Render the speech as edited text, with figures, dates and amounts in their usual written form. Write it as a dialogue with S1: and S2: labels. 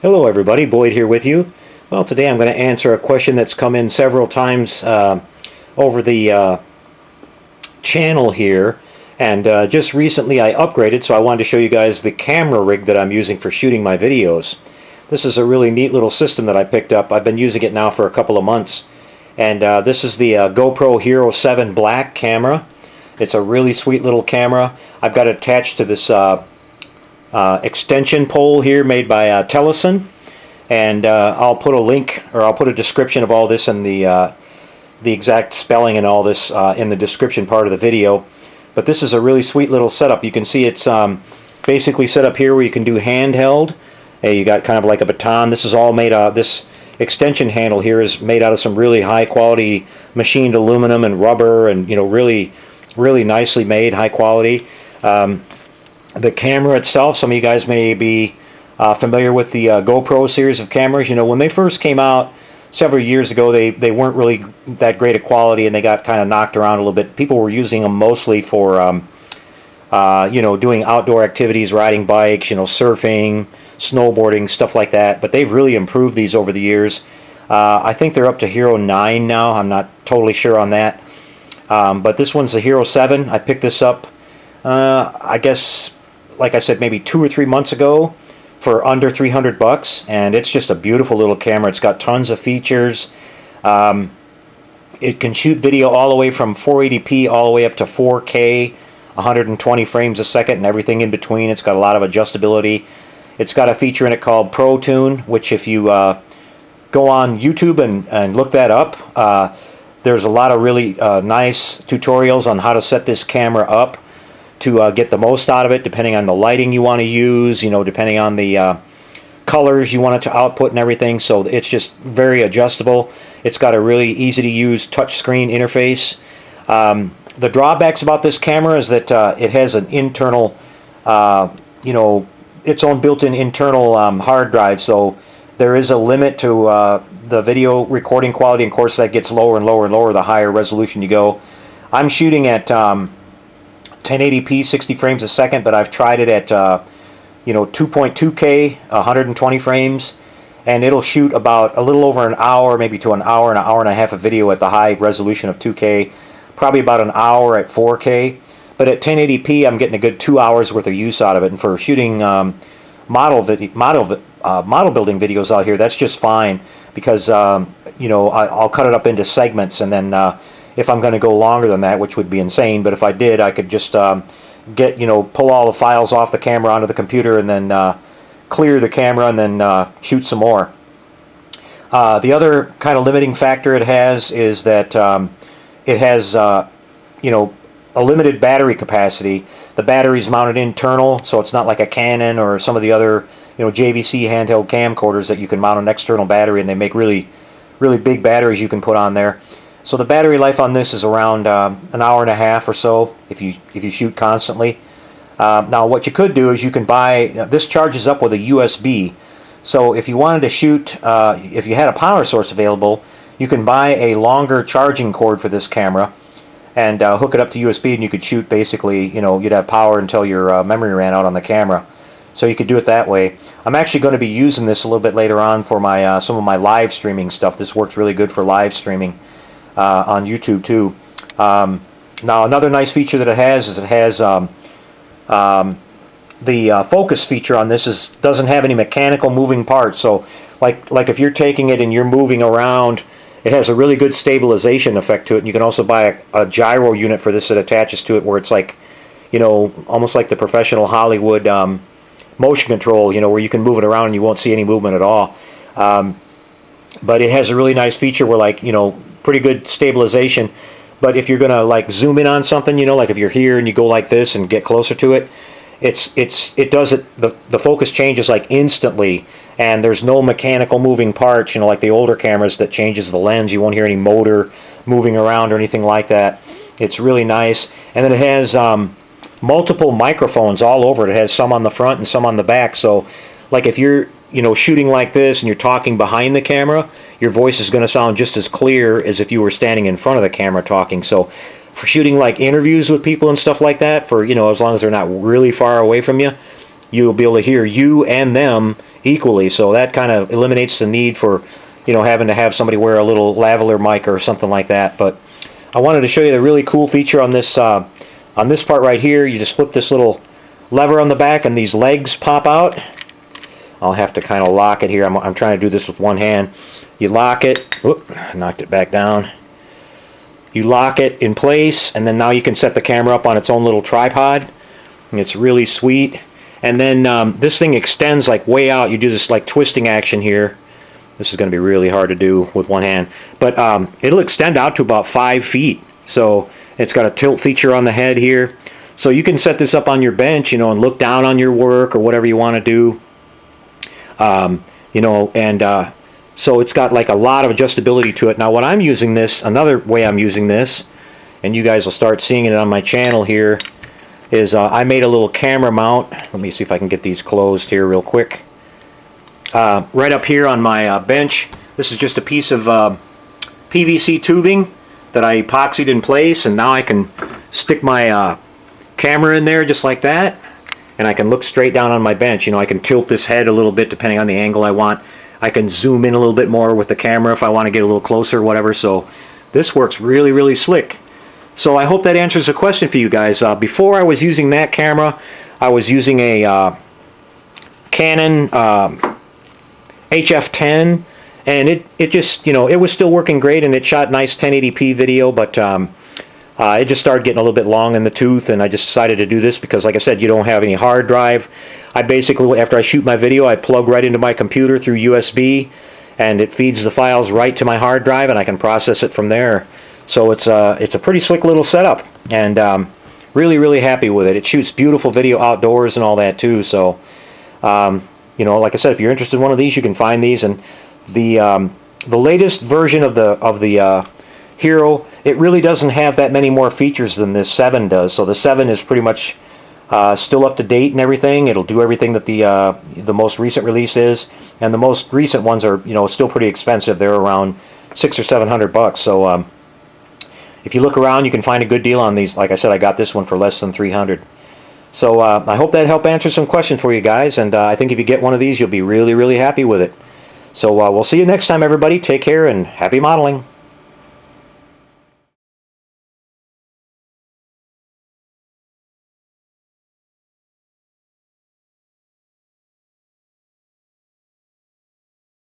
S1: Hello everybody, Boyd here with you. Well, today I'm going to answer a question that's come in several times over the channel here, and just recently I upgraded, so I wanted to show you guys the camera rig that I'm using for shooting my videos. This is a really neat little system that I picked up. I've been using it now for a couple of months, and this is the GoPro Hero 7 Black camera. It's a really sweet little camera. I've got it attached to this extension pole here made by Telesin, and I'll put a link, or I'll put a description of all this and the exact spelling and all this in the description part of the video. But this is a really sweet little setup. You can see it's basically set up here where you can do handheld. You got kind of like a baton. This is all made out, this extension handle here is made out of some really high quality machined aluminum and rubber, and really nicely made, high quality. The camera itself, some of you guys may be familiar with the GoPro series of cameras. When they first came out several years ago, they weren't really that great a quality, and they got kind of knocked around a little bit. People were using them mostly for doing outdoor activities, riding bikes, surfing, snowboarding, stuff like that. But they've really improved these over the years. I think they're up to Hero 9 now. I'm not totally sure on that. But this one's the Hero 7. I picked this up, I guess, like I said, maybe 2 or 3 months ago for under $300, and it's just a beautiful little camera. It's got tons of features. It can shoot video all the way from 480p all the way up to 4K, 120 frames a second, and everything in between. It's got a lot of adjustability. It's got a feature in it called Pro Tune, which if you go on YouTube and look that up, there's a lot of really nice tutorials on how to set this camera up to get the most out of it, depending on the lighting you want to use, depending on the colors you want it to output and everything. So it's just very adjustable. It's got a really easy to use touchscreen interface. The drawbacks about this camera is that it has an internal, its own built-in internal hard drive. So there is a limit to the video recording quality. And of course, that gets lower and lower and lower the higher resolution you go. I'm shooting at 1080p, 60 frames a second, but I've tried it at 2.2K, 120 frames, and it'll shoot about a little over an hour, maybe to an hour and a half of video at the high resolution of 2K, probably about an hour at 4K. But at 1080p, I'm getting a good 2 hours worth of use out of it, and for shooting model building videos out here, that's just fine, because I'll cut it up into segments, and then if I'm going to go longer than that, which would be insane, but if I did, I could just pull all the files off the camera onto the computer, and then clear the camera, and then shoot some more. The other kind of limiting factor it has is that it has a limited battery capacity. The battery's mounted internal, so it's not like a Canon or some of the other JVC handheld camcorders that you can mount an external battery, and they make really big batteries you can put on there. So the battery life on this is around an hour and a half or so if you shoot constantly. Now what you could do is you can buy, this charges up with a USB. So if you wanted to shoot, if you had a power source available, you can buy a longer charging cord for this camera and hook it up to USB, and you could shoot basically, you'd have power until your memory ran out on the camera. So you could do it that way. I'm actually going to be using this a little bit later on for my some of my live streaming stuff. This works really good for live streaming on YouTube too. Now another nice feature that it has is it has the focus feature on this doesn't have any mechanical moving parts. So like if you're taking it and you're moving around, it has a really good stabilization effect to it. And you can also buy a gyro unit for this that attaches to it, where it's like, almost like the professional Hollywood motion control, where you can move it around and you won't see any movement at all. But it has a really nice feature where, pretty good stabilization. But if you're gonna zoom in on something, like if you're here and you go like this and get closer to it, the focus changes instantly, and there's no mechanical moving parts, like the older cameras that changes the lens. You won't hear any motor moving around or anything like that. It's really nice. And then it has multiple microphones all over it. It has some on the front and some on the back. So if you're shooting like this and you're talking behind the camera, your voice is going to sound just as clear as if you were standing in front of the camera talking. So for shooting interviews with people and stuff like that, for as long as they're not really far away from you, you'll be able to hear you and them equally, so that kind of eliminates the need for, you know, having to have somebody wear a little lavalier mic or something like that. But I wanted to show you the really cool feature on this part right here. You just flip this little lever on the back and these legs pop out. I'll have to kind of lock it here. I'm trying to do this with one hand. You lock it. Whoop, knocked it back down. You lock it in place, and then now you can set the camera up on its own little tripod. And it's really sweet. And then this thing extends like way out. You do this like twisting action here. This is going to be really hard to do with one hand. But it'll extend out to about 5 feet. So it's got a tilt feature on the head here. So you can set this up on your bench, you know, and look down on your work or whatever you want to do. You know, and so it's got like a lot of adjustability to it. Now what I'm using this, another way I'm using this, and you guys will start seeing it on my channel here, is I made a little camera mount. Let me see if I can get these closed here real quick. Right up here on my bench, this is just a piece of PVC tubing that I epoxied in place, and now I can stick my camera in there just like that, and I can look straight down on my bench. You know, I can tilt this head a little bit depending on the angle I want. I can zoom in a little bit more with the camera if I want to get a little closer or whatever. So this works really, really slick. So I hope that answers the question for you guys. Before I was using that camera, I was using a Canon HF10, and it just, you know, it was still working great, and it shot nice 1080p video, but it just started getting a little bit long in the tooth, and I just decided to do this because, like I said, you don't have any hard drive. I basically, after I shoot my video, I plug right into my computer through USB, and it feeds the files right to my hard drive, and I can process it from there. So it's a pretty slick little setup, and really, really happy with it. It shoots beautiful video outdoors and all that too. So you know, like I said, if you're interested in one of these, you can find these. And the latest version of the Hero, it really doesn't have that many more features than this 7 does. So the 7 is pretty much still up to date and everything. It'll do everything that the most recent release is, and the most recent ones are, you know, still pretty expensive. They're around $600 or $700. So if you look around, you can find a good deal on these. Like I said, I got this one for less than $300. So I hope that helped answer some questions for you guys, and I think if you get one of these, you'll be really, really happy with it. So we'll see you next time, everybody. Take care and happy modeling.